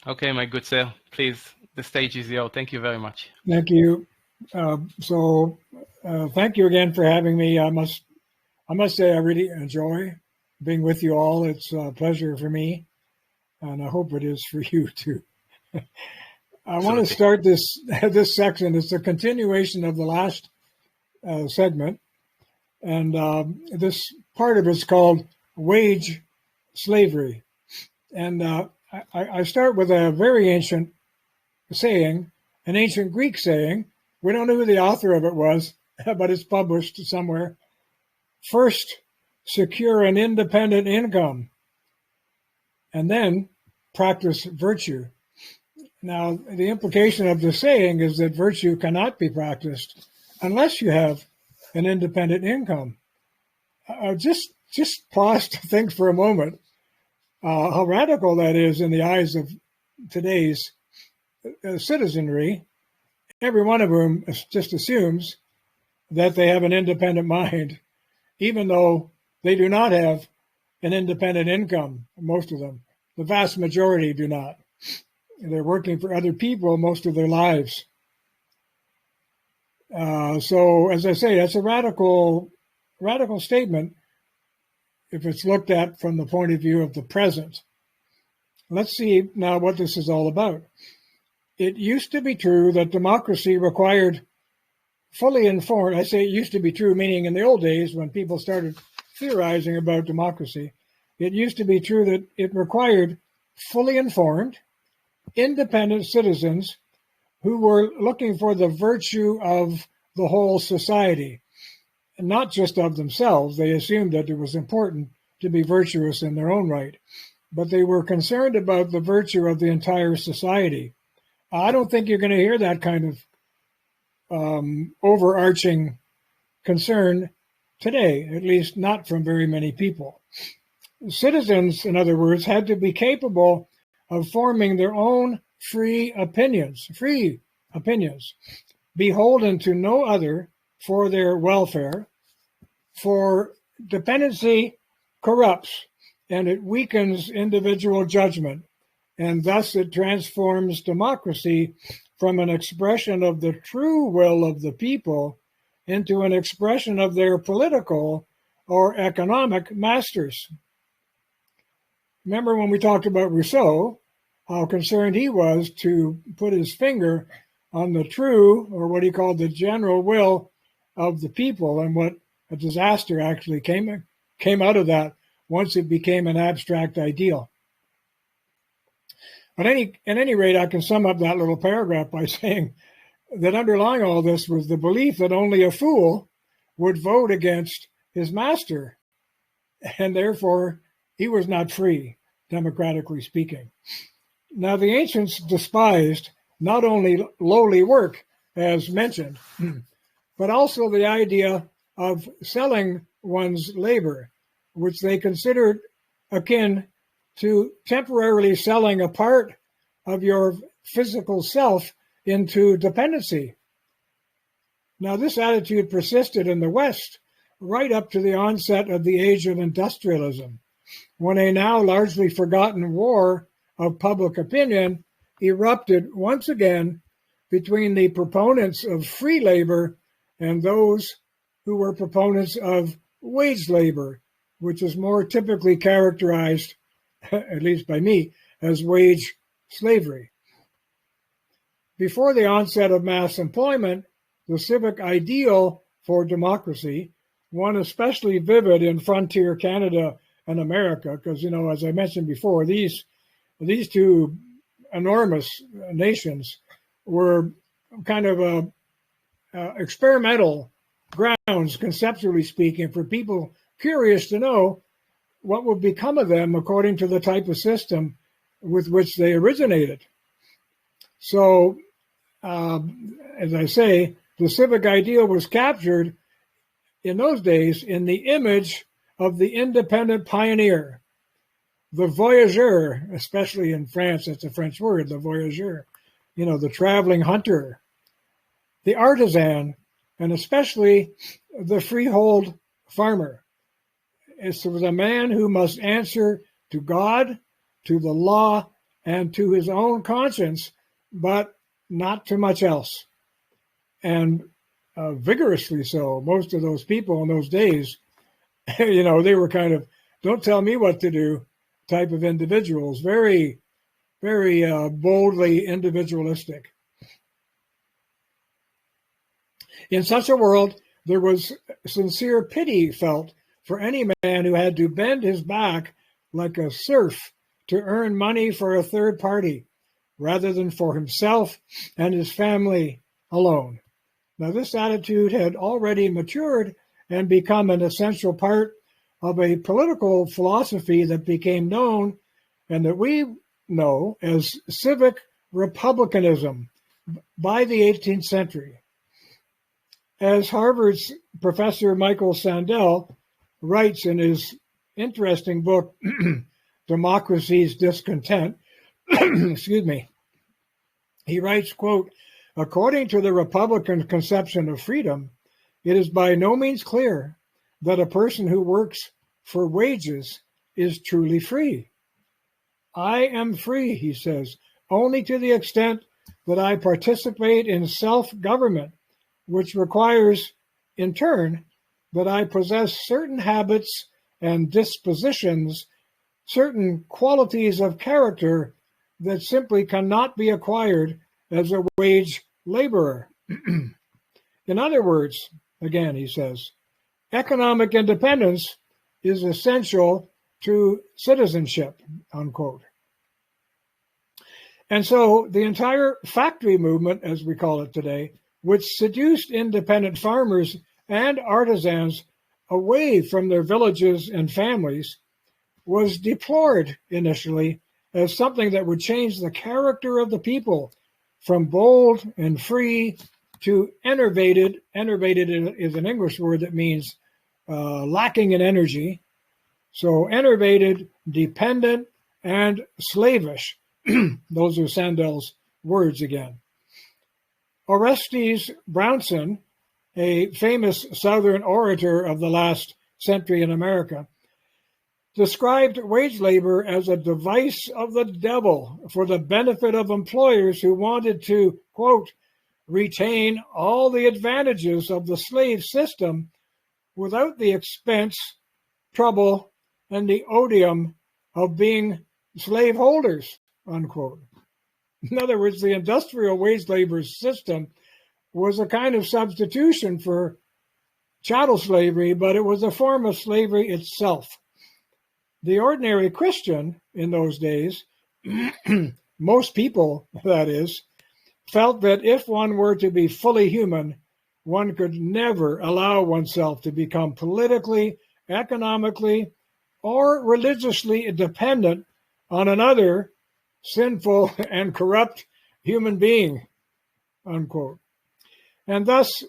Okay, my good sir, please, the stage is yours. Thank you very much. Thank you. Thank you again for having me. I must say I really enjoy being with you all. It's a pleasure for me, and I hope it is for you too. I want to start this section. It's a continuation of the last segment, and this part of it's called wage slavery. And I start with a very ancient saying, an ancient Greek saying. We don't know who the author of it was, but it's published somewhere. First, secure an independent income, and then practice virtue. Now, the implication of the saying is that virtue cannot be practiced unless you have an independent income. Just pause to think for a moment how radical that is in the eyes of today's citizenry, every one of whom just assumes that they have an independent mind, even though they do not have an independent income, most of them. The vast majority do not. They're working for other people most of their lives. So, as I say, that's a radical statement if it's looked at from the point of view of the present. Let's see now what this is all about. It used to be true that democracy required fully informed, I say it used to be true, meaning in the old days when people started theorizing about democracy, it used to be true that it required fully informed, independent citizens who were looking for the virtue of the whole society, and not just of themselves. They assumed that it was important to be virtuous in their own right, but they were concerned about the virtue of the entire society. I don't think you're going to hear that kind of overarching concern today, at least not from very many people. Citizens, in other words, had to be capable of forming their own free opinions, beholden to no other for their welfare, for dependency corrupts and it weakens individual judgment, and thus it transforms democracy from an expression of the true will of the people into an expression of their political or economic masters. Remember when we talked about Rousseau, how concerned he was to put his finger on the true, or what he called the general will of the people, and what a disaster actually came out of that once it became an abstract ideal. At any rate, I can sum up that little paragraph by saying that underlying all this was the belief that only a fool would vote against his master, and therefore he was not free, democratically speaking. Now, the ancients despised not only lowly work, as mentioned, but also the idea of selling one's labor, which they considered akin to temporarily selling a part of your physical self into dependency. Now, this attitude persisted in the West right up to the onset of the age of industrialism, when a now largely forgotten war of public opinion erupted once again between the proponents of free labor and those who were proponents of wage labor, which is more typically characterized, at least by me, as wage slavery. Before the onset of mass employment, the civic ideal for democracy, one especially vivid in frontier Canada and America, because, as I mentioned before, these two enormous nations were kind of experimental grounds, conceptually speaking, for people curious to know what would become of them according to the type of system with which they originated. So, as I say, the civic ideal was captured in those days in the image of the independent pioneer, the voyageur, especially in France, that's a French word, the voyageur, the traveling hunter, the artisan, and especially the freehold farmer. It was a man who must answer to God, to the law, and to his own conscience, but not to much else. And vigorously so. Most of those people in those days, they were kind of, don't tell me what to do type of individuals, very, very boldly individualistic. In such a world, there was sincere pity felt for any man who had to bend his back like a serf to earn money for a third party, rather than for himself and his family alone. Now, this attitude had already matured and become an essential part of a political philosophy that became known and that we know as civic republicanism by the 18th century. As Harvard's Professor Michael Sandel writes in his interesting book, Democracy's Discontent, excuse me, he writes, quote, according to the Republican conception of freedom, it is by no means clear that a person who works for wages is truly free. I am free, he says, only to the extent that I participate in self-government, which requires, in turn, that I possess certain habits and dispositions, certain qualities of character that simply cannot be acquired as a wage laborer. In other words, again, he says, economic independence is essential to citizenship, unquote. And so the entire factory movement, as we call it today, which seduced independent farmers and artisans away from their villages and families, was deplored initially as something that would change the character of the people from bold and free to enervated. Enervated is an English word that means lacking in energy. So enervated, dependent, and slavish. Those are Sandel's words again. Orestes Brownson, a famous Southern orator of the last century in America, described wage labor as a device of the devil for the benefit of employers who wanted to, quote, retain all the advantages of the slave system without the expense, trouble, and the odium of being slaveholders, unquote. In other words, the industrial wage labor system was a kind of substitution for chattel slavery, but it was a form of slavery itself. The ordinary Christian in those days, most people, that is, felt that if one were to be fully human, one could never allow oneself to become politically, economically, or religiously dependent on another sinful and corrupt human being, unquote. And thus,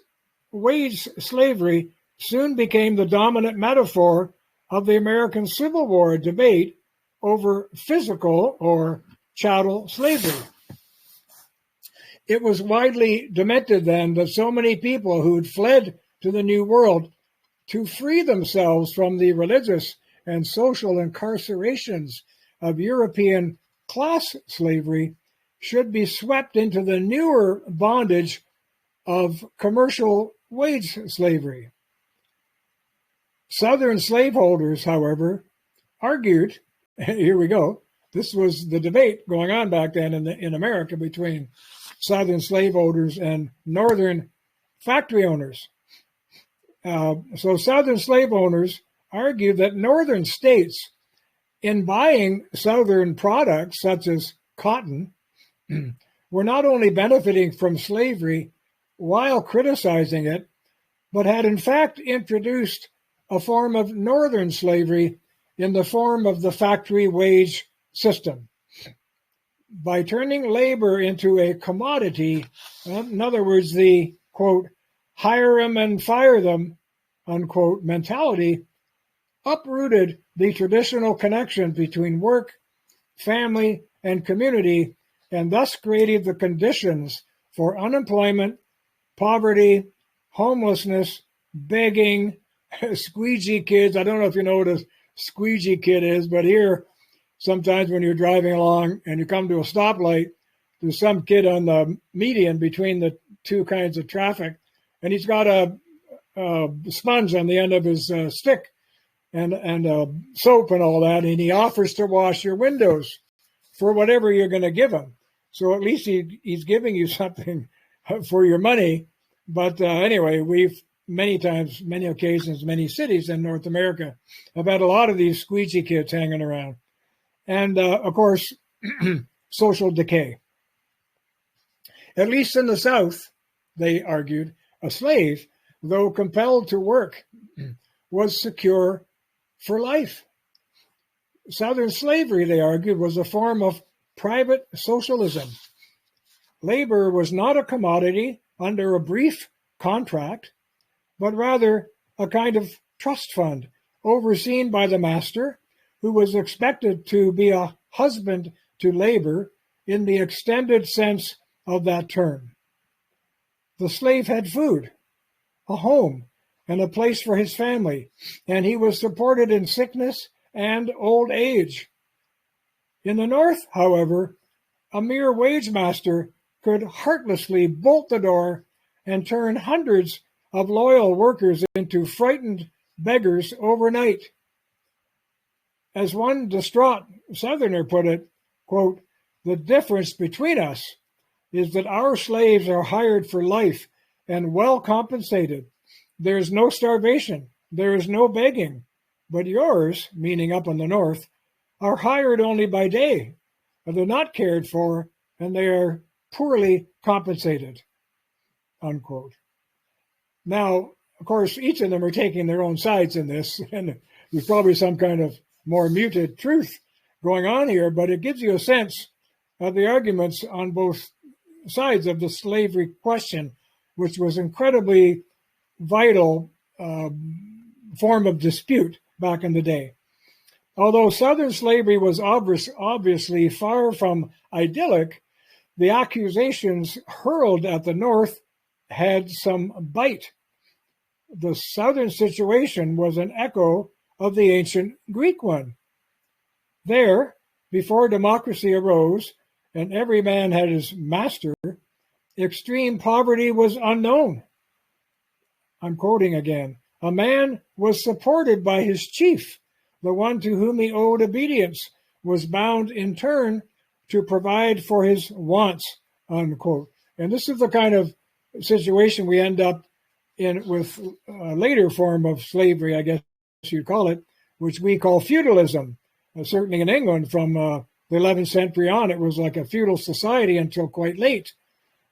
wage slavery soon became the dominant metaphor of the American Civil War debate over physical or chattel slavery. It was widely demented then that so many people who'd fled to the New World to free themselves from the religious and social incarcerations of European class slavery should be swept into the newer bondage of commercial wage slavery. Southern slaveholders, however, argued, here we go, this was the debate going on back then in America between Southern slaveholders and Northern factory owners. So Southern slave owners argued that Northern states, in buying Southern products such as cotton, were not only benefiting from slavery while criticizing it, but had in fact introduced a form of Northern slavery in the form of the factory wage system. By turning labor into a commodity, in other words, the, quote, hire them and fire them, unquote, mentality, uprooted the traditional connection between work, family, and community, and thus created the conditions for unemployment, poverty, homelessness, begging, squeegee kids. I don't know if you know what a squeegee kid is, but here sometimes when you're driving along and you come to a stoplight, there's some kid on the median between the two kinds of traffic, and he's got a sponge on the end of his stick and soap and all that, and he offers to wash your windows for whatever you're going to give him. So at least he's giving you something for your money. But anyway, we've many times, many occasions, many cities in North America have had a lot of these squeegee kids hanging around. And of course, social decay. At least in the South, they argued, a slave, though compelled to work, was secure for life. Southern slavery, they argued, was a form of private socialism. Labor was not a commodity under a brief contract, but rather a kind of trust fund overseen by the master, who was expected to be a husband to labor in the extended sense of that term. The slave had food, a home, and a place for his family, and he was supported in sickness and old age. In the North, however, a mere wage master could heartlessly bolt the door and turn hundreds of loyal workers into frightened beggars overnight. As one distraught Southerner put it, quote, "The difference between us is that our slaves are hired for life and well compensated. There is no starvation, there is no begging, but yours," meaning up in the North, "are hired only by day, and they're not cared for, and they are poorly compensated," unquote. Now, of course, each of them are taking their own sides in this, and there's probably some kind of more muted truth going on here, but it gives you a sense of the arguments on both sides of the slavery question, which was incredibly vital form of dispute back in the day. Although Southern slavery was obviously far from idyllic, the accusations hurled at the North had some bite. The Southern situation was an echo of the ancient Greek one. There, before democracy arose and every man had his master, extreme poverty was unknown. I'm quoting again. A man was supported by his chief. The one to whom he owed obedience was bound in turn to provide for his wants, unquote. And this is the kind of situation we end up in with a later form of slavery, I guess you'd call it, which we call feudalism. Certainly in England from the 11th century on, it was like a feudal society until quite late.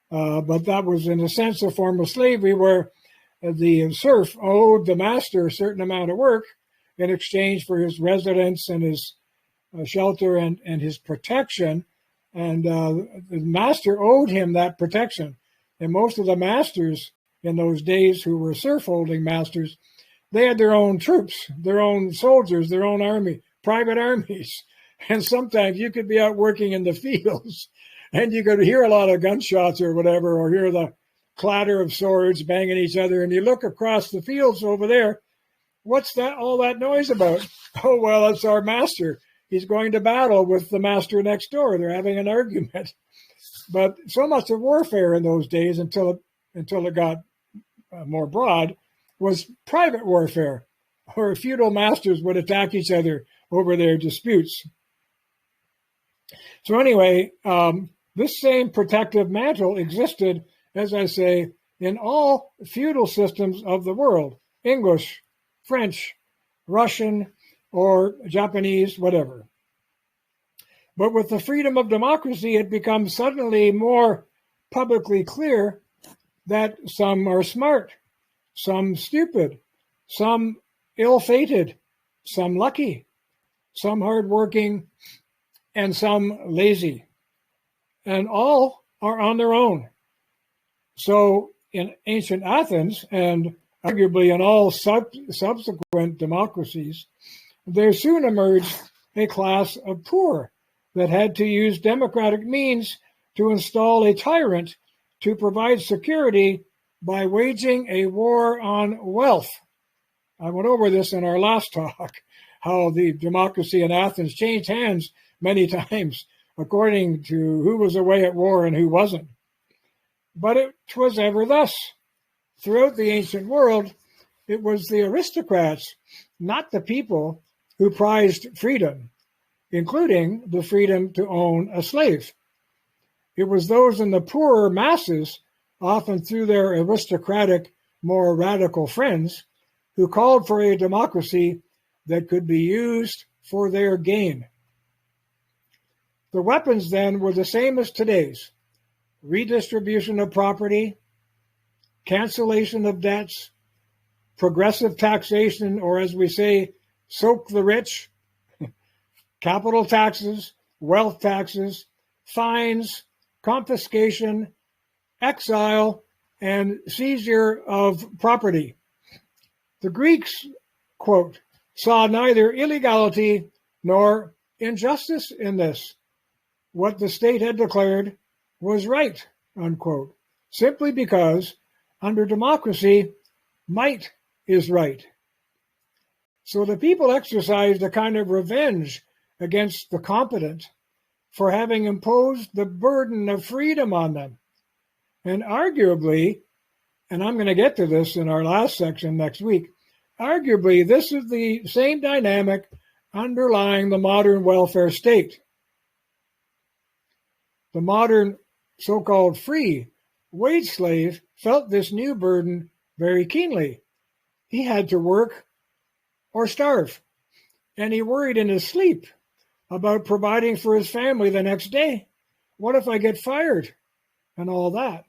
But that was, in a sense, a form of slavery where the serf owed the master a certain amount of work in exchange for his residence and his shelter and his protection. And the master owed him that protection. And most of the masters in those days who were serf-holding masters, they had their own troops, their own soldiers, their own army, private armies. And sometimes you could be out working in the fields and you could hear a lot of gunshots or whatever, or hear the clatter of swords banging each other. And you look across the fields over there, what's that? All that noise about? Oh, well, it's our master. He's going to battle with the master next door. They're having an argument. But so much of warfare in those days, until it got more broad, was private warfare, where feudal masters would attack each other over their disputes. So anyway, this same protective mantle existed, as I say, in all feudal systems of the world, English, French, Russian, or Japanese, whatever. But with the freedom of democracy, it becomes suddenly more publicly clear that some are smart, some stupid, some ill-fated, some lucky, some hardworking, and some lazy. And all are on their own. So in ancient Athens, and arguably in all subsequent democracies, there soon emerged a class of poor that had to use democratic means to install a tyrant to provide security by waging a war on wealth. I went over this in our last talk, how the democracy in Athens changed hands many times according to who was away at war and who wasn't. But it was ever thus. Throughout the ancient world, it was the aristocrats, not the people, who prized freedom, including the freedom to own a slave. It was those in the poorer masses, often through their aristocratic, more radical friends, who called for a democracy that could be used for their gain. The weapons then were the same as today's: redistribution of property, cancellation of debts, progressive taxation, or as we say, soak the rich, capital taxes, wealth taxes, fines, confiscation, exile, and seizure of property. The Greeks, quote, saw neither illegality nor injustice in this. What the state had declared was right, unquote, simply because under democracy, might is right. So the people exercised a kind of revenge against the competent for having imposed the burden of freedom on them. And arguably, and I'm going to get to this in our last section next week, arguably this is the same dynamic underlying the modern welfare state. The modern so-called free wage slave felt this new burden very keenly. He had to work or starve, and he worried in his sleep about providing for his family the next day. What if I get fired? And all that.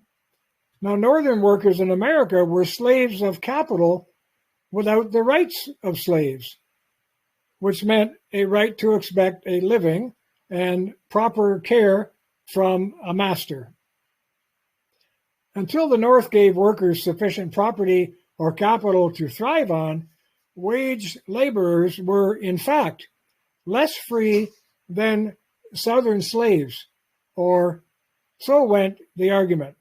Now, northern workers in America were slaves of capital without the rights of slaves, which meant a right to expect a living and proper care from a master. Until the North gave workers sufficient property or capital to thrive on, wage laborers were, in fact, less free than Southern slaves, or so went the argument.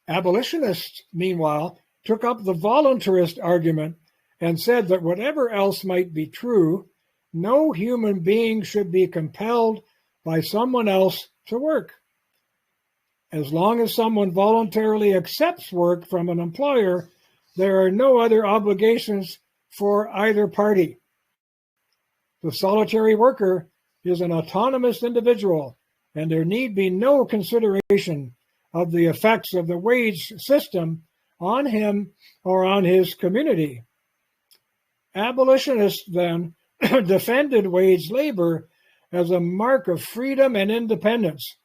Abolitionists, meanwhile, took up the voluntarist argument and said that whatever else might be true, no human being should be compelled by someone else to work. As long as someone voluntarily accepts work from an employer, there are no other obligations for either party. The solitary worker is an autonomous individual, and there need be no consideration of the effects of the wage system on him or on his community. Abolitionists then defended wage labor as a mark of freedom and independence,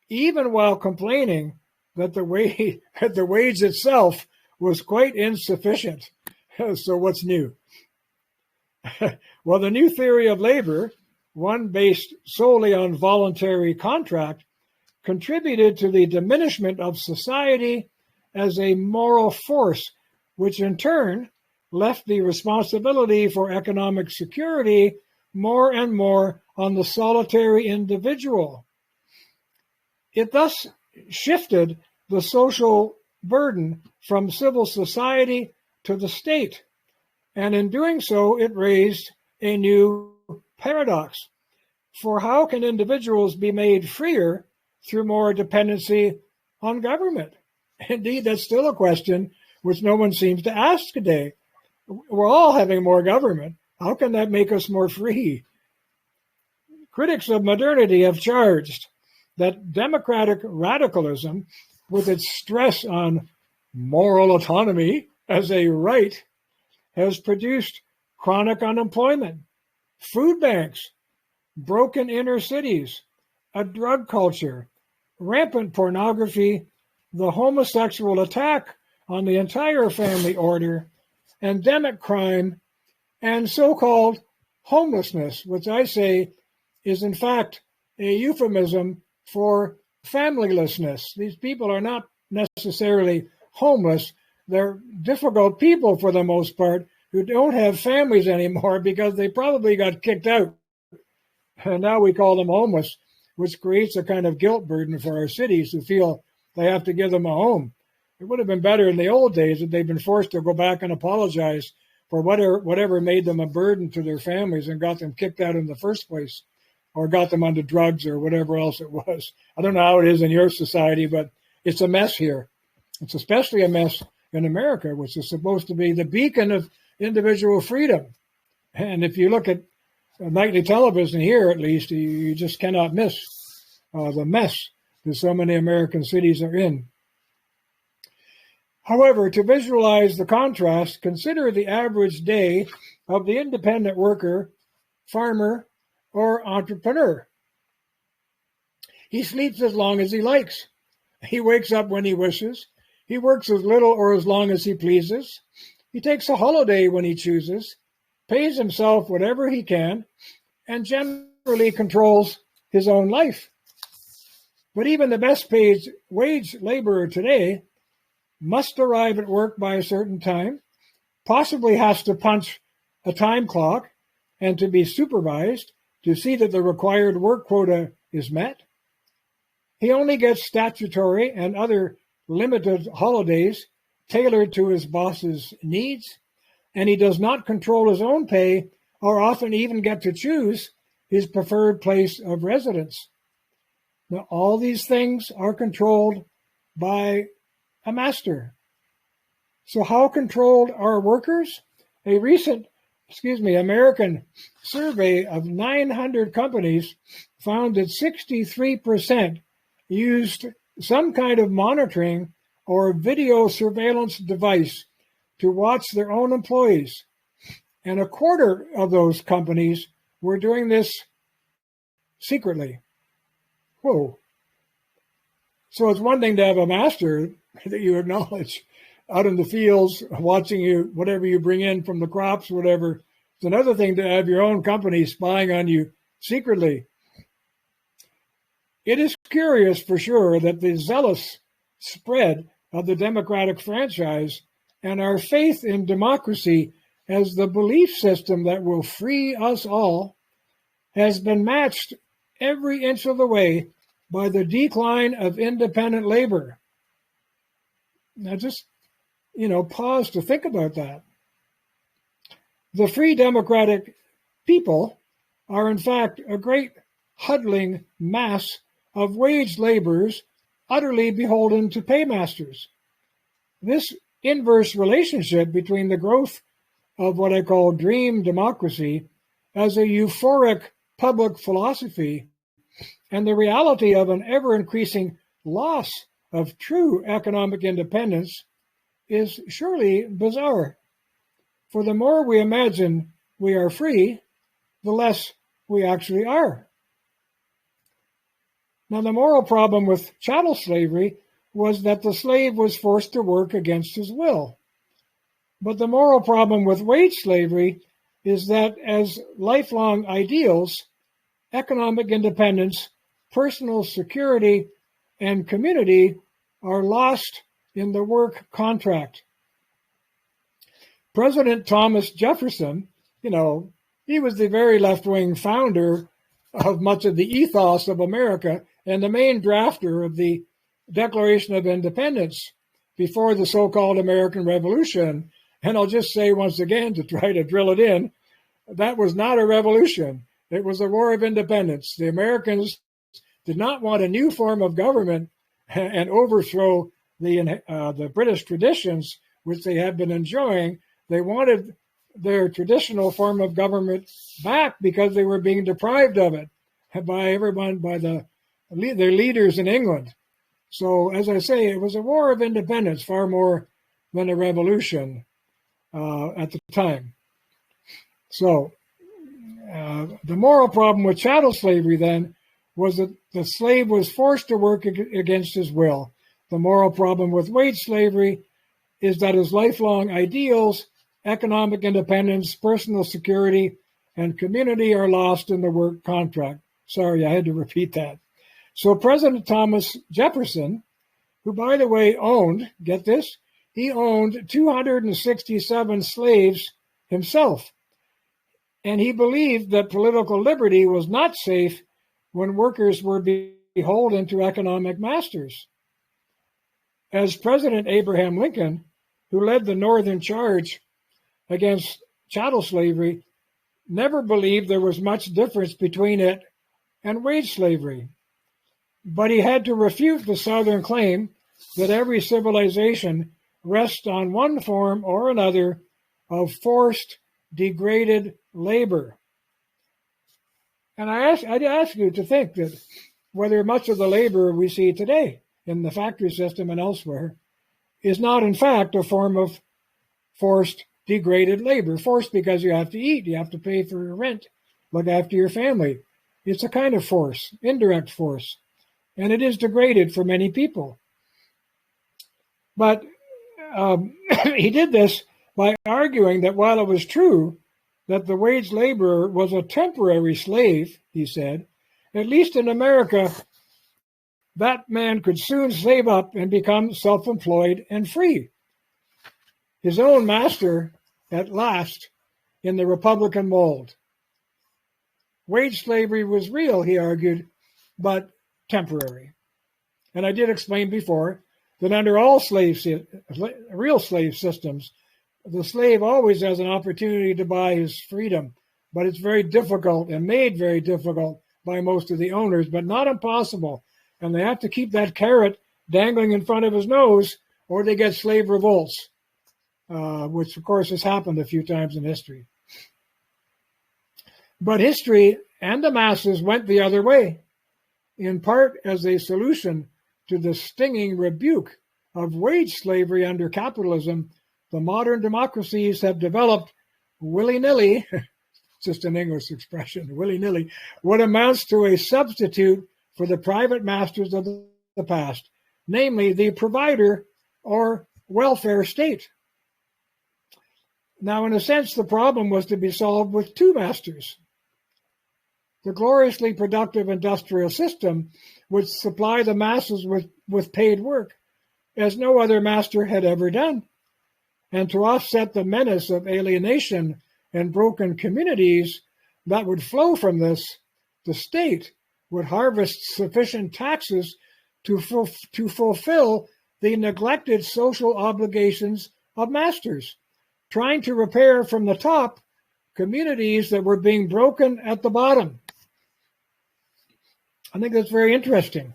even while complaining that the wage itself was quite insufficient. So what's new? Well, the new theory of labor, one based solely on voluntary contract, contributed to the diminishment of society as a moral force, which in turn left the responsibility for economic security more and more on the solitary individual. It thus shifted the social burden from civil society to the state, and in doing so, it raised a new paradox. For how can individuals be made freer through more dependency on government? Indeed, that's still a question which no one seems to ask today. We're all having more government. How can that make us more free? Critics of modernity have charged that democratic radicalism, with its stress on moral autonomy as a right, has produced chronic unemployment, food banks, broken inner cities, a drug culture, rampant pornography, the homosexual attack on the entire family order, endemic crime, and so-called homelessness, which I say is in fact a euphemism for familylessness. These people are not necessarily homeless. They're difficult people for the most part who don't have families anymore because they probably got kicked out. And now we call them homeless, which creates a kind of guilt burden for our cities who feel they have to give them a home. It would have been better in the old days if they'd been forced to go back and apologize for whatever made them a burden to their families and got them kicked out in the first place, or got them onto drugs or whatever else it was. I don't know how it is in your society, but it's a mess here. It's especially a mess in America, which is supposed to be the beacon of individual freedom. And if you look at nightly television here, at least, you just cannot miss the mess that so many American cities are in. However, to visualize the contrast, consider the average day of the independent worker, farmer, or entrepreneur. He sleeps as long as he likes. He wakes up when he wishes. He works as little or as long as he pleases. He takes a holiday when he chooses, pays himself whatever he can, and generally controls his own life. But even the best paid wage laborer today must arrive at work by a certain time, possibly has to punch a time clock and to be supervised to see that the required work quota is met. He only gets statutory and other limited holidays tailored to his boss's needs, and he does not control his own pay or often even get to choose his preferred place of residence. Now, all these things are controlled by a master. So how controlled are workers? A recent American survey of 900 companies found that 63% used some kind of monitoring or video surveillance device to watch their own employees. And a quarter of those companies were doing this secretly. Whoa. So it's one thing to have a master that you acknowledge out in the fields, watching you, whatever you bring in from the crops, whatever. It's another thing to have your own company spying on you secretly. It is curious for sure that the zealous spread of the democratic franchise and our faith in democracy as the belief system that will free us all has been matched every inch of the way by the decline of independent labor. Now just, pause to think about that. The free democratic people are in fact a great huddling mass of wage laborers utterly beholden to paymasters. This inverse relationship between the growth of what I call dream democracy as a euphoric public philosophy and the reality of an ever-increasing loss of true economic independence is surely bizarre. For the more we imagine we are free, the less we actually are. Now, the moral problem with chattel slavery was that the slave was forced to work against his will. But the moral problem with wage slavery is that as lifelong ideals, economic independence, personal security, and community are lost in the work contract. President Thomas Jefferson, he was the very left-wing founder of much of the ethos of America and the main drafter of the Declaration of Independence before the so-called American Revolution. And I'll just say once again, to try to drill it in, that was not a revolution. It was a war of independence. The Americans did not want a new form of government and overthrow the British traditions, which they had been enjoying. They wanted their traditional form of government back because they were being deprived of it by everyone, by their leaders in England. So, as I say, it was a war of independence far more than a revolution at the time. So, the moral problem with chattel slavery then was that the slave was forced to work against his will. The moral problem with wage slavery is that his lifelong ideals, economic independence, personal security, and community are lost in the work contract. Sorry, I had to repeat that. So President Thomas Jefferson, who, by the way, get this, he owned 267 slaves himself. And he believed that political liberty was not safe when workers were beholden to economic masters. As President Abraham Lincoln, who led the Northern Charge against chattel slavery never believed there was much difference between it and wage slavery. But he had to refute the Southern claim that every civilization rests on one form or another of forced, degraded labor. And I'd ask you to think that whether much of the labor we see today in the factory system and elsewhere is not in fact a form of forced, degraded labor. Forced because you have to eat, you have to pay for your rent, look after your family. It's a kind of force, indirect force, and it is degraded for many people. But he did this by arguing that while it was true that the wage laborer was a temporary slave, he said, at least in America, that man could soon save up and become self-employed and free. His own master, at last, in the Republican mold. Wage slavery was real, he argued, but temporary. And I did explain before that under all real slave systems, the slave always has an opportunity to buy his freedom, but it's very difficult and made very difficult by most of the owners, but not impossible. And they have to keep that carrot dangling in front of his nose, or they get slave revolts, which of course has happened a few times in history. But history and the masses went the other way, in part as a solution to the stinging rebuke of wage slavery under capitalism. The modern democracies have developed willy-nilly, just an English expression, willy-nilly, what amounts to a substitute for the private masters of the past, namely the provider or welfare state. Now, in a sense, the problem was to be solved with two masters. The gloriously productive industrial system would supply the masses with paid work, as no other master had ever done. And to offset the menace of alienation and broken communities that would flow from this, the state would harvest sufficient taxes to fulfill the neglected social obligations of masters, trying to repair from the top communities that were being broken at the bottom. I think that's very interesting.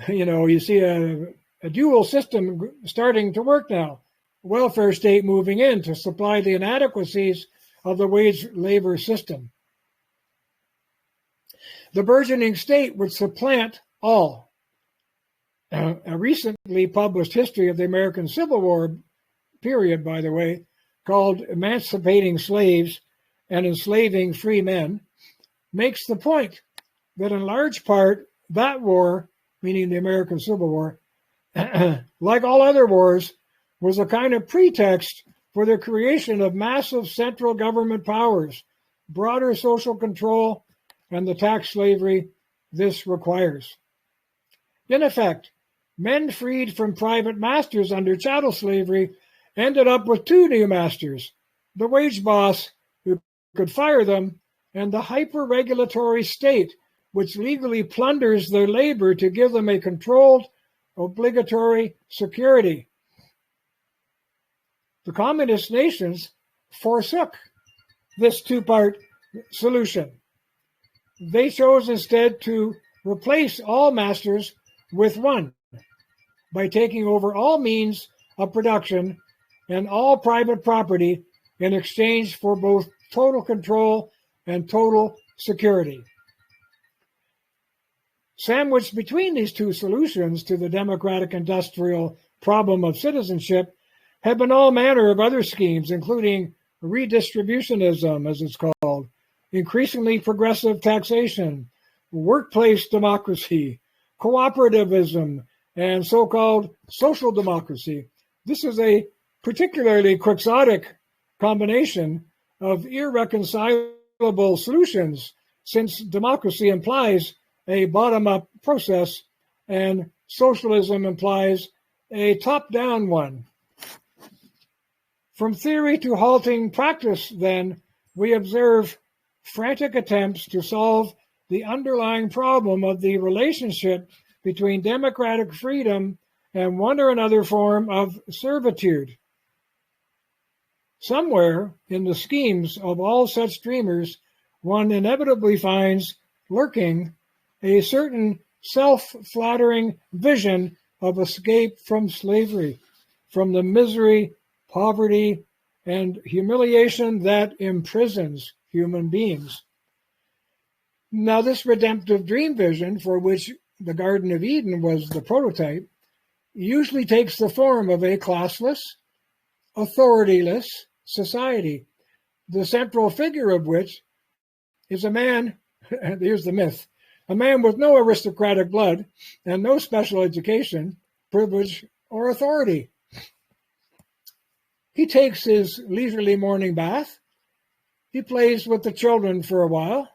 You know, you see a dual system starting to work now. Welfare state moving in to supply the inadequacies of the wage labor system. The burgeoning state would supplant all. A recently published history of the American Civil War period, by the way, called Emancipating Slaves and Enslaving Free Men, makes the point that in large part that war, meaning the American Civil War, like all other wars, was a kind of pretext for the creation of massive central government powers, broader social control, and the tax slavery this requires. In effect, men freed from private masters under chattel slavery ended up with two new masters, the wage boss who could fire them, and the hyper-regulatory state, which legally plunders their labor to give them a controlled, obligatory security. The communist nations forsook this two-part solution. They chose instead to replace all masters with one by taking over all means of production and all private property in exchange for both total control and total security. Sandwiched between these two solutions to the democratic industrial problem of citizenship have been all manner of other schemes, including redistributionism, as it's called, increasingly progressive taxation, workplace democracy, cooperativism, and so-called social democracy. This is a particularly quixotic combination of irreconcilable solutions, since democracy implies a bottom-up process and socialism implies a top-down one. From theory to halting practice, then, we observe frantic attempts to solve the underlying problem of the relationship between democratic freedom and one or another form of servitude. Somewhere in the schemes of all such dreamers, one inevitably finds lurking a certain self-flattering vision of escape from slavery, from the misery, poverty, and humiliation that imprisons human beings. Now, this redemptive dream vision, for which the Garden of Eden was the prototype, usually takes the form of a classless, authorityless society, the central figure of which is a man, and here's the myth, a man with no aristocratic blood and no special education, privilege, or authority. He takes his leisurely morning bath, he plays with the children for a while,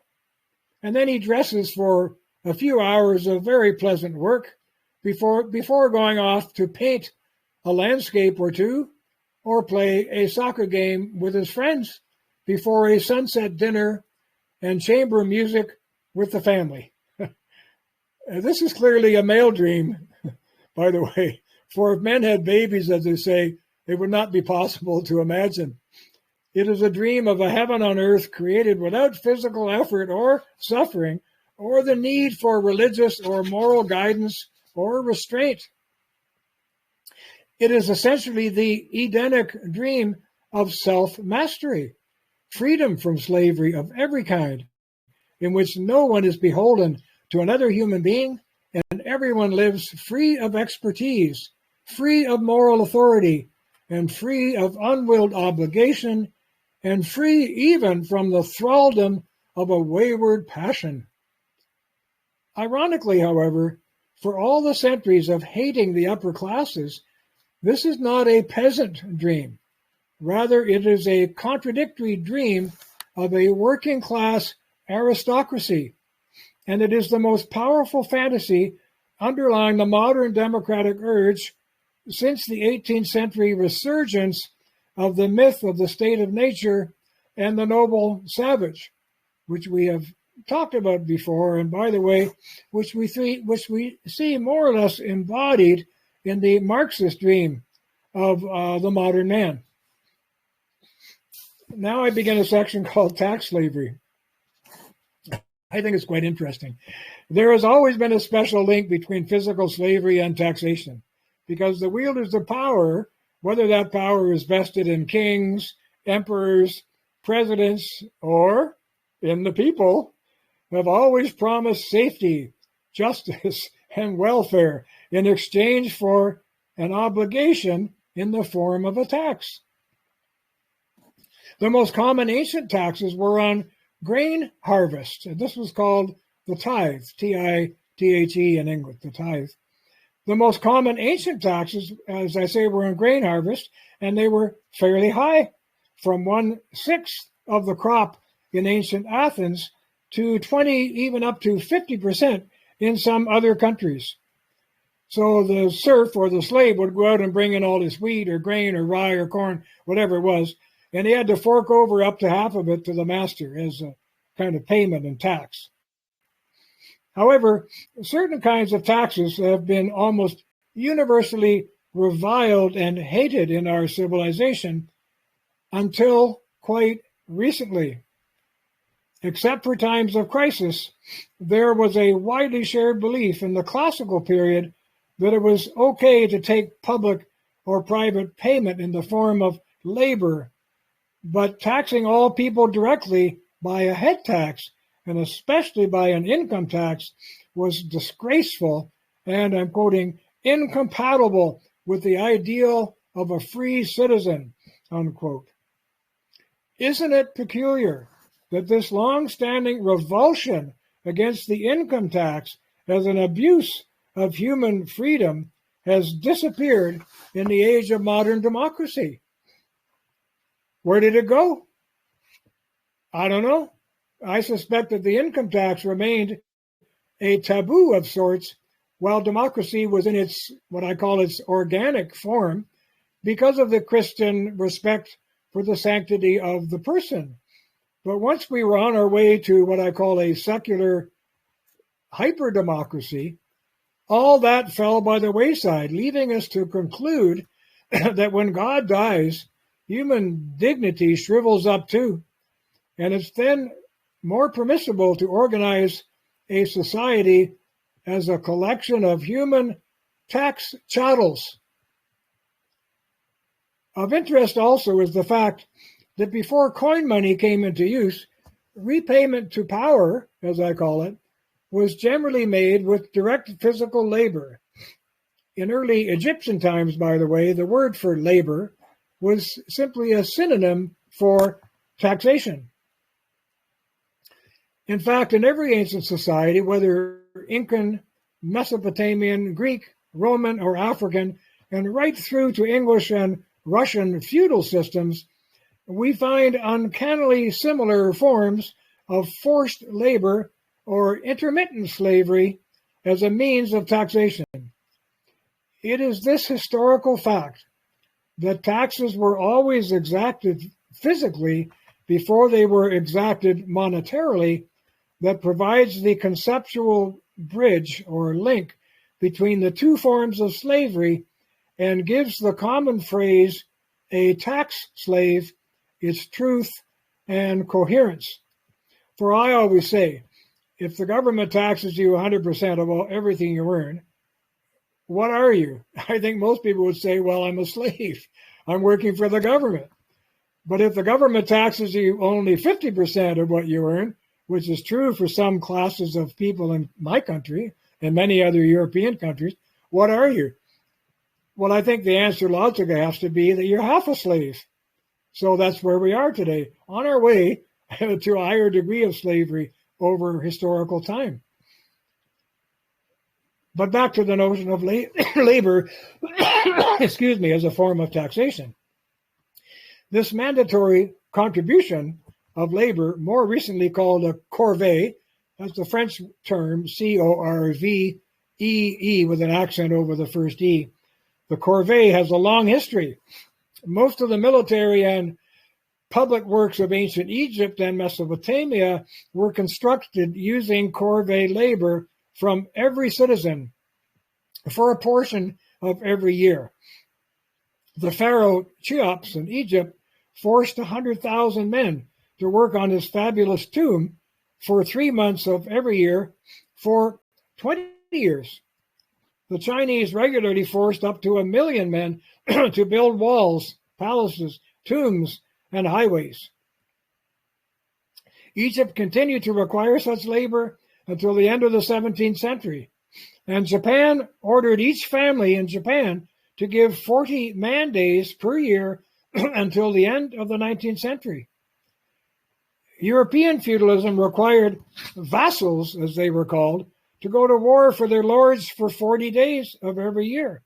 and then he dresses for a few hours of very pleasant work before going off to paint a landscape or two or play a soccer game with his friends before a sunset dinner and chamber music with the family. This is clearly a male dream, by the way, for if men had babies, as they say, it would not be possible to imagine. It is a dream of a heaven on earth created without physical effort or suffering or the need for religious or moral guidance or restraint. It is essentially the Edenic dream of self-mastery, freedom from slavery of every kind, in which no one is beholden to another human being and everyone lives free of expertise, free of moral authority, and free of unwilled obligation, and free even from the thraldom of a wayward passion. Ironically, however, for all the centuries of hating the upper classes, this is not a peasant dream. Rather, it is a contradictory dream of a working class aristocracy, and it is the most powerful fantasy underlying the modern democratic urge since the 18th century resurgence of the myth of the state of nature and the noble savage, which we have talked about before, and by the way, which we see more or less embodied in the Marxist dream of the modern man. Now I begin a section called tax slavery. I think it's quite interesting. There has always been a special link between physical slavery and taxation, because the wielders of power, whether that power is vested in kings, emperors, presidents, or in the people, have always promised safety, justice, and welfare in exchange for an obligation in the form of a tax. The most common ancient taxes were on grain harvest. This was called the tithe, T-I-T-H-E in English, the tithe. The most common ancient taxes, as I say, were on grain harvest, and they were fairly high, from 1/6 of the crop in ancient Athens to 20, even up to 50% in some other countries. So the serf or the slave would go out and bring in all his wheat or grain or rye or corn, whatever it was, and he had to fork over up to half of it to the master as a kind of payment and tax. However, certain kinds of taxes have been almost universally reviled and hated in our civilization until quite recently. Except for times of crisis, there was a widely shared belief in the classical period that it was okay to take public or private payment in the form of labor, but taxing all people directly by a head tax, and especially by an income tax, was disgraceful and, I'm quoting, incompatible with the ideal of a free citizen, unquote. Isn't it peculiar that this long-standing revulsion against the income tax as an abuse of human freedom has disappeared in the age of modern democracy? Where did it go? I don't know. I suspect that the income tax remained a taboo of sorts while democracy was in its, what I call its organic form, because of the Christian respect for the sanctity of the person. But once we were on our way to what I call a secular hyper-democracy, all that fell by the wayside, leaving us to conclude that when God dies, human dignity shrivels up too, and it's then more permissible to organize a society as a collection of human tax chattels. Of interest also is the fact that before coin money came into use, repayment to power, as I call it, was generally made with direct physical labor. In early Egyptian times, by the way, the word for labor was simply a synonym for taxation. In fact, in every ancient society, whether Incan, Mesopotamian, Greek, Roman, or African, and right through to English and Russian feudal systems, we find uncannily similar forms of forced labor or intermittent slavery as a means of taxation. It is this historical fact that taxes were always exacted physically before they were exacted monetarily that provides the conceptual bridge or link between the two forms of slavery and gives the common phrase, a tax slave, its truth and coherence. For I always say, if the government taxes you 100% of everything you earn, what are you? I think most people would say, well, I'm a slave. I'm working for the government. But if the government taxes you only 50% of what you earn, which is true for some classes of people in my country and many other European countries, what are you? Well, I think the answer logically has to be that you're half a slave. So that's where we are today, on our way to a higher degree of slavery over historical time. But back to the notion of labor, excuse me, as a form of taxation. This mandatory contribution of labor, more recently called a corvée, that's the French term, C-O-R-V-E-E, with an accent over the first E. The corvée has a long history. Most of the military and public works of ancient Egypt and Mesopotamia were constructed using corvée labor from every citizen for a portion of every year. The pharaoh Cheops in Egypt forced 100,000 men to work on his fabulous tomb for 3 months of every year for 20 years. The Chinese regularly forced up to 1 million men to build walls, palaces, tombs, and highways. Egypt continued to require such labor until the end of the 17th century, and Japan ordered each family in Japan to give 40 man days per year until the end of the 19th century. European feudalism required vassals, as they were called, to go to war for their lords for 40 days of every year.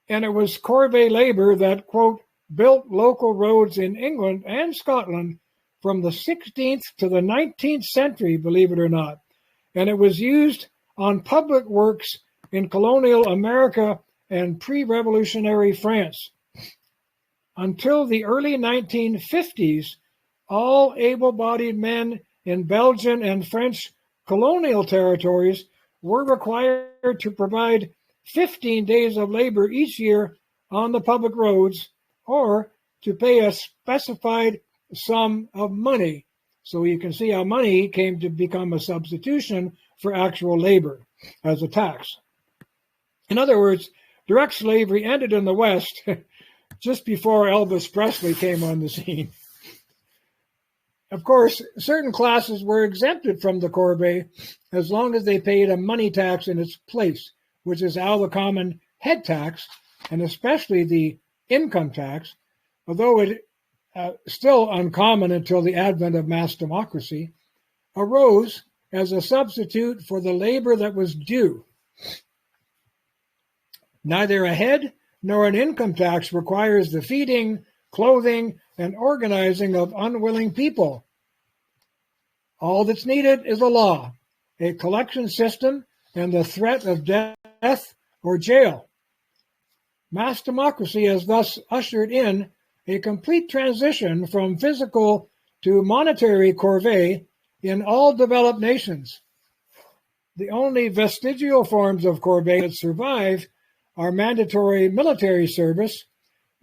And it was corvée labor that, quote, built local roads in England and Scotland from the 16th to the 19th century, believe it or not. And it was used on public works in colonial America and pre-revolutionary France. Until the early 1950s, all able-bodied men in Belgian and French colonial territories were required to provide 15 days of labor each year on the public roads or to pay a specified sum of money. So you can see how money came to become a substitution for actual labor as a tax. In other words, direct slavery ended in the West just before Elvis Presley came on the scene. Of course, certain classes were exempted from the corvée as long as they paid a money tax in its place, which is how the common head tax, and especially the income tax, although it still uncommon until the advent of mass democracy, arose as a substitute for the labor that was due. Neither a head nor an income tax requires the feeding, clothing, and organizing of unwilling people. All that's needed is a law, a collection system, and the threat of death or jail. Mass democracy has thus ushered in a complete transition from physical to monetary corvée in all developed nations. The only vestigial forms of corvée that survive are mandatory military service,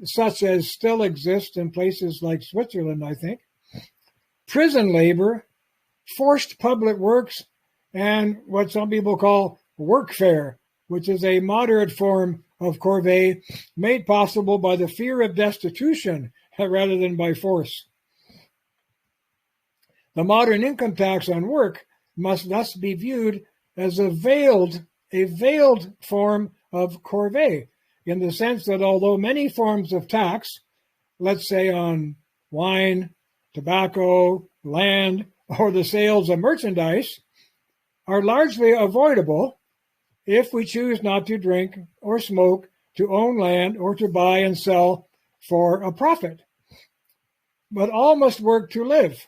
such as still exist in places like Switzerland, I think, prison labor, forced public works, and what some people call workfare, which is a moderate form of corvée made possible by the fear of destitution rather than by force. The modern income tax on work must thus be viewed as a veiled form of corvée, in the sense that although many forms of tax, let's say on wine, tobacco, land, or the sales of merchandise, are largely avoidable if we choose not to drink or smoke, to own land, or to buy and sell for a profit. But all must work to live,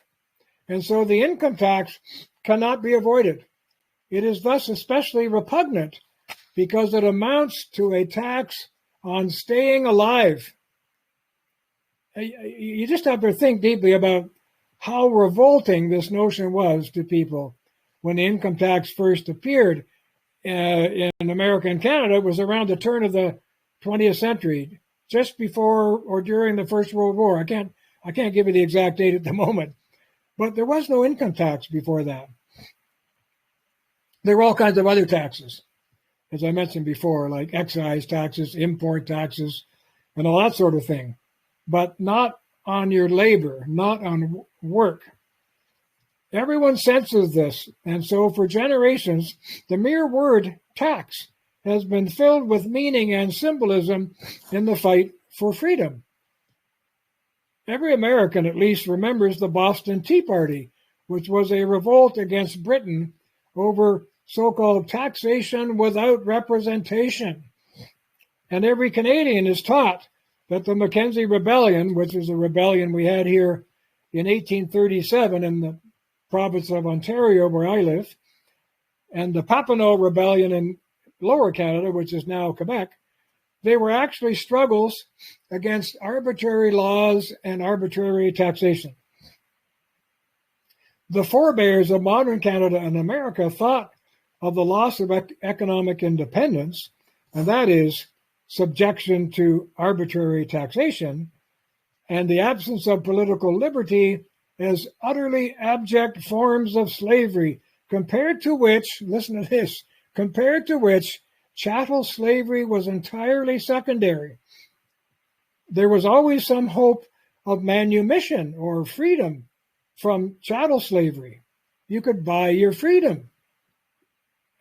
and so the income tax cannot be avoided. It is thus especially repugnant because it amounts to a tax on staying alive. You just have to think deeply about how revolting this notion was to people when the income tax first appeared in America and Canada. It was around the turn of the 20th century, just before or during the First World War. I can't give you the exact date at the moment, but there was no income tax before that. There were all kinds of other taxes, as I mentioned before, like excise taxes, import taxes, and all that sort of thing, but not on your labor, not on work. Everyone senses this, and so for generations, the mere word tax has been filled with meaning and symbolism in the fight for freedom. Every American, at least, remembers the Boston Tea Party, which was a revolt against Britain over so-called taxation without representation. And every Canadian is taught that the Mackenzie Rebellion, which is a rebellion we had here in 1837 in the province of Ontario, where I live, and the Papineau Rebellion in Lower Canada, which is now Quebec, they were actually struggles against arbitrary laws and arbitrary taxation. The forebears of modern Canada and America thought of the loss of economic independence, and that is subjection to arbitrary taxation, and the absence of political liberty as utterly abject forms of slavery, compared to which, listen to this, compared to which chattel slavery was entirely secondary. There was always some hope of manumission or freedom from chattel slavery. You could buy your freedom.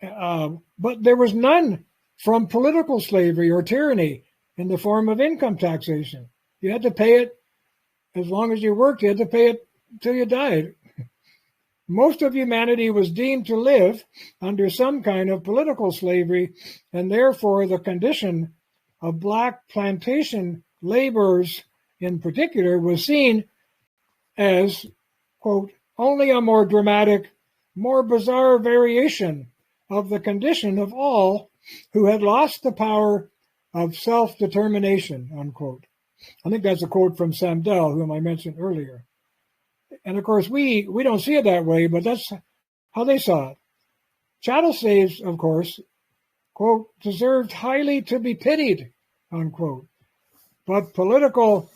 But there was none from political slavery or tyranny in the form of income taxation. You had to pay it as long as you worked. You had to pay it till you died. Most of humanity was deemed to live under some kind of political slavery, and therefore the condition of black plantation laborers in particular was seen as, quote, only a more dramatic, more bizarre variation of the condition of all who had lost the power of self-determination, unquote. I think that's a quote from Sandel, whom I mentioned earlier. And of course, we don't see it that way, but that's how they saw it. Chattel slaves, of course, quote, deserved highly to be pitied, unquote. But political,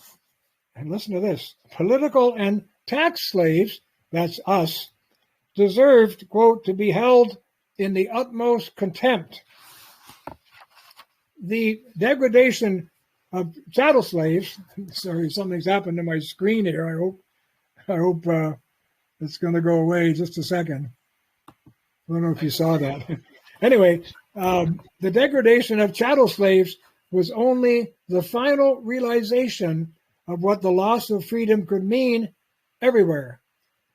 and listen to this, political and tax slaves, that's us, deserved, quote, to be held in the utmost contempt. The degradation of chattel slaves, sorry, something's happened to my screen here. I hope it's going to go away just a second. I don't know if you saw that. Anyway, the degradation of chattel slaves was only the final realization of what the loss of freedom could mean everywhere.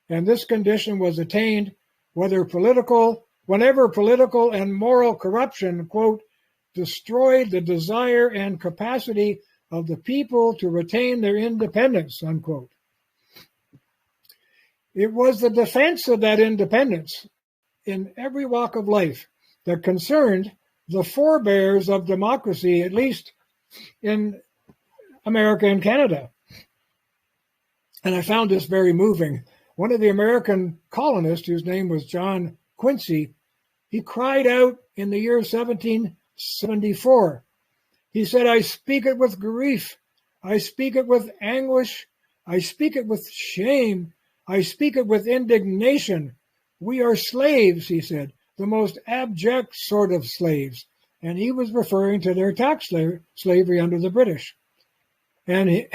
And this condition was attained whenever political and moral corruption, quote, destroyed the desire and capacity of the people to retain their independence, unquote. It was the defense of that independence in every walk of life that concerned the forebears of democracy, at least in America and Canada. And I found this very moving. One of the American colonists, whose name was John Quincy, he cried out in the year 1774. He said, "I speak it with grief. I speak it with anguish. I speak it with shame. I speak it with indignation. We are slaves, he said, the most abject sort of slaves. And he was referring to their tax slavery under the British. And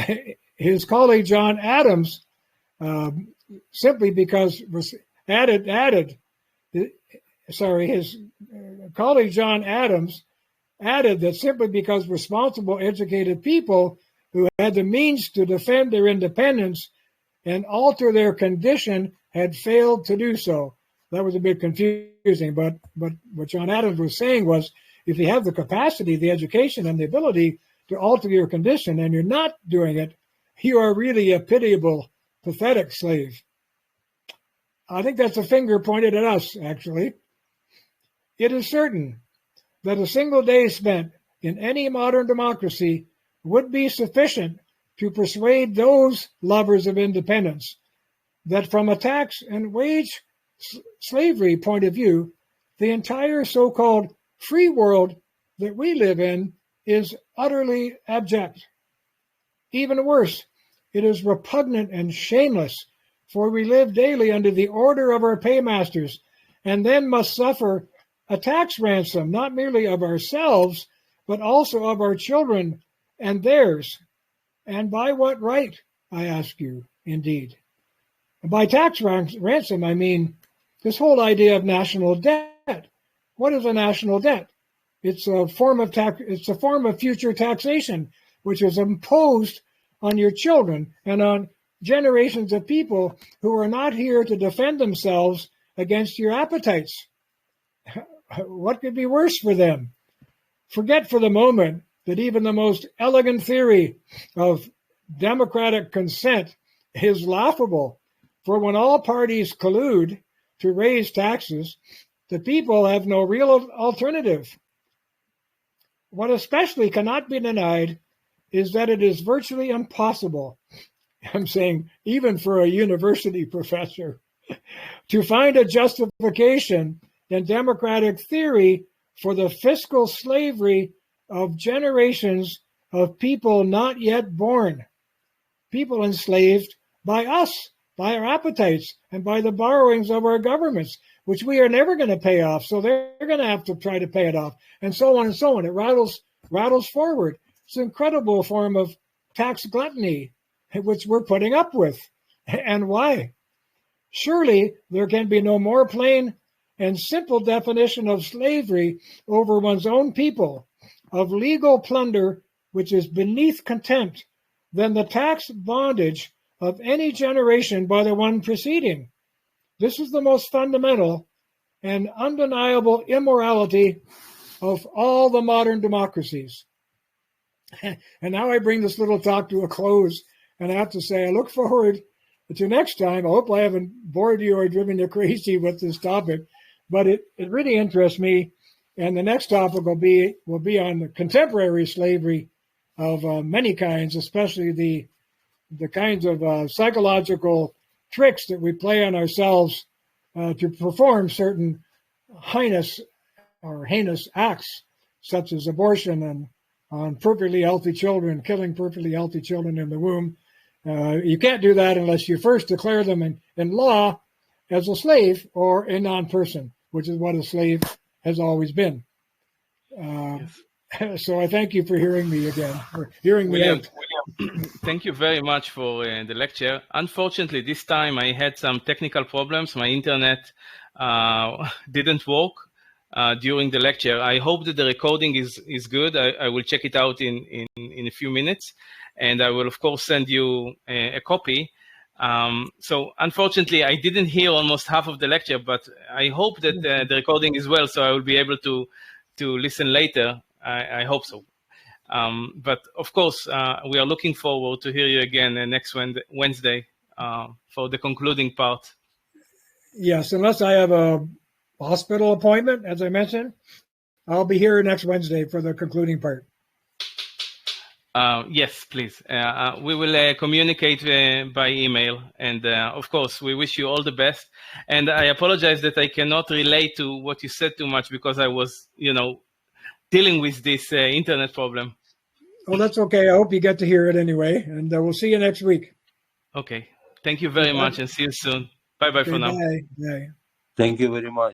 his colleague John Adams, simply because his colleague John Adams added that simply because responsible, educated people who had the means to defend their independence and alter their condition had failed to do so. That was a bit confusing, but what John Adams was saying was, if you have the capacity, the education, and the ability to alter your condition, and you're not doing it, you are really a pitiable, pathetic slave. I think that's a finger pointed at us, actually. It is certain that a single day spent in any modern democracy would be sufficient to persuade those lovers of independence that from a tax and wage slavery point of view, the entire so-called free world that we live in is utterly abject. Even worse, it is repugnant and shameless, for we live daily under the order of our paymasters, and then must suffer a tax ransom, not merely of ourselves, but also of our children and theirs. And by what right, I ask you, indeed? By tax ransom, I mean this whole idea of national debt. What is a national debt? It's a form of future taxation, which is imposed on your children and on generations of people who are not here to defend themselves against your appetites. What could be worse for them? Forget for the moment that even the most elegant theory of democratic consent is laughable. For when all parties collude to raise taxes, the people have no real alternative. What especially cannot be denied is that it is virtually impossible, I'm saying even for a university professor, to find a justification in democratic theory for the fiscal slavery of generations of people not yet born, people enslaved by us, by our appetites, and by the borrowings of our governments, which we are never going to pay off. So they're going to have to try to pay it off, and so on and so on. It rattles forward. It's an incredible form of tax gluttony, which we're putting up with. And why? Surely there can be no more plain and simple definition of slavery over one's own people, of legal plunder which is beneath contempt, than the tax bondage of any generation by the one preceding. This is the most fundamental and undeniable immorality of all the modern democracies. And now I bring this little talk to a close, and I have to say I look forward to next time. I hope I haven't bored you or driven you crazy with this topic, but it really interests me. And the next topic will be on the contemporary slavery of many kinds, especially the kinds of psychological tricks that we play on ourselves to perform certain heinous acts, such as abortion and on perfectly healthy children, killing perfectly healthy children in the womb. You can't do that unless you first declare them in law as a slave or a non-person, which is what a slave has always been. Yes. So I thank you for hearing me again, or hearing me out. Thank you very much for the lecture. Unfortunately, this time I had some technical problems. My internet didn't work during the lecture. I hope that the recording is good. I will check it out in a few minutes, and I will, of course, send you a copy. So unfortunately, I didn't hear almost half of the lecture, but I hope that the recording is well, so I will be able to listen later. I hope so. But of course, we are looking forward to hear you again next Wednesday for the concluding part. Yes, unless I have a hospital appointment, as I mentioned, I'll be here next Wednesday for the concluding part. Yes, please. We will communicate by email. And of course, we wish you all the best. And I apologize that I cannot relate to what you said too much because I was, dealing with this internet problem. Oh, that's okay. I hope you get to hear it anyway. And we'll see you next week. Okay. Thank you very much and see you soon. Bye-bye for now. Bye. Bye. Thank you very much.